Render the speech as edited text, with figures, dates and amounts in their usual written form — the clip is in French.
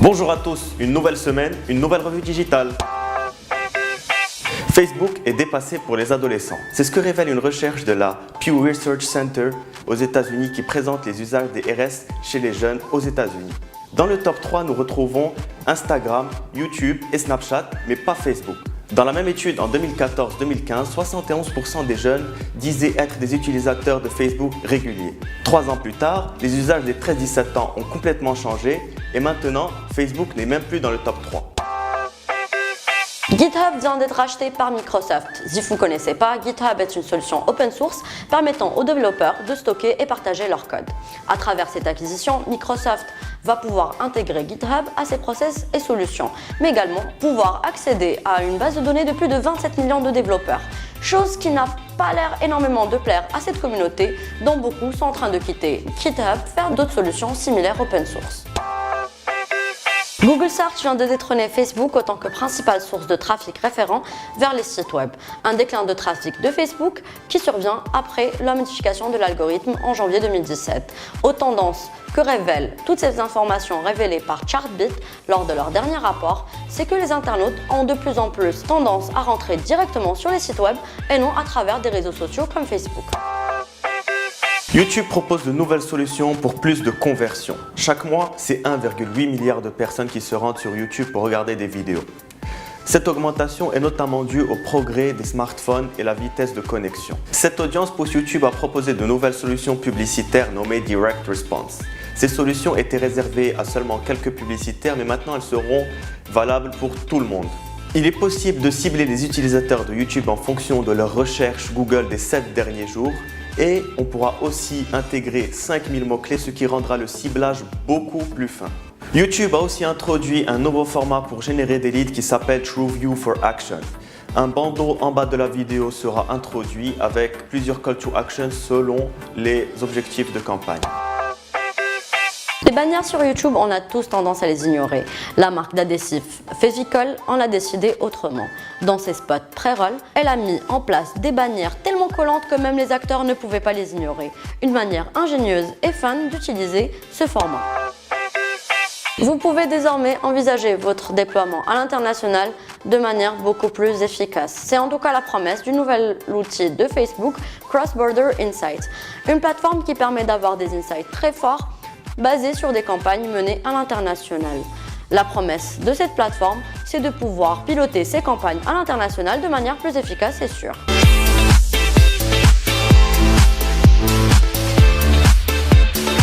Bonjour à tous, une nouvelle semaine, une nouvelle revue digitale. Facebook est dépassé pour les adolescents. C'est ce que révèle une recherche de la Pew Research Center aux États-Unis qui présente les usages des RS chez les jeunes aux États-Unis. Dans le top 3, nous retrouvons Instagram, YouTube et Snapchat, mais pas Facebook. Dans la même étude en 2014-2015, 71% des jeunes disaient être des utilisateurs de Facebook réguliers. 3 ans plus tard, les usages des 13-17 ans ont complètement changé et maintenant, Facebook n'est même plus dans le top 3. GitHub vient d'être acheté par Microsoft. Si vous ne connaissez pas, GitHub est une solution open source permettant aux développeurs de stocker et partager leur code. À travers cette acquisition, Microsoft va pouvoir intégrer GitHub à ses process et solutions, mais également pouvoir accéder à une base de données de plus de 27 millions de développeurs, chose qui n'a pas l'air énormément de plaire à cette communauté dont beaucoup sont en train de quitter GitHub vers d'autres solutions similaires open source. Google Search vient de détrôner Facebook en tant que principale source de trafic référent vers les sites web. Un déclin de trafic de Facebook qui survient après la modification de l'algorithme en janvier 2017. Aux tendances que révèlent toutes ces informations révélées par Chartbeat lors de leur dernier rapport, c'est que les internautes ont de plus en plus tendance à rentrer directement sur les sites web et non à travers des réseaux sociaux comme Facebook. YouTube propose de nouvelles solutions pour plus de conversions. Chaque mois, c'est 1,8 milliard de personnes qui se rendent sur YouTube pour regarder des vidéos. Cette augmentation est notamment due au progrès des smartphones et la vitesse de connexion. Cette audience pousse YouTube à proposer de nouvelles solutions publicitaires nommées Direct Response. Ces solutions étaient réservées à seulement quelques publicitaires, mais maintenant elles seront valables pour tout le monde. Il est possible de cibler les utilisateurs de YouTube en fonction de leur recherche Google des 7 derniers jours. Et on pourra aussi intégrer 5000 mots-clés, ce qui rendra le ciblage beaucoup plus fin. YouTube a aussi introduit un nouveau format pour générer des leads qui s'appelle TrueView for Action. Un bandeau en bas de la vidéo sera introduit avec plusieurs call to action selon les objectifs de campagne. Les bannières sur YouTube, on a tous tendance à les ignorer. La marque d'adhésif Fevical en a décidé autrement. Dans ses spots pré-roll, elle a mis en place des bannières tellement collantes que même les acteurs ne pouvaient pas les ignorer. Une manière ingénieuse et fun d'utiliser ce format. Vous pouvez désormais envisager votre déploiement à l'international de manière beaucoup plus efficace. C'est en tout cas la promesse du nouvel outil de Facebook, Cross Border Insights, une plateforme qui permet d'avoir des insights très forts basé sur des campagnes menées à l'international. La promesse de cette plateforme, c'est de pouvoir piloter ces campagnes à l'international de manière plus efficace et sûre.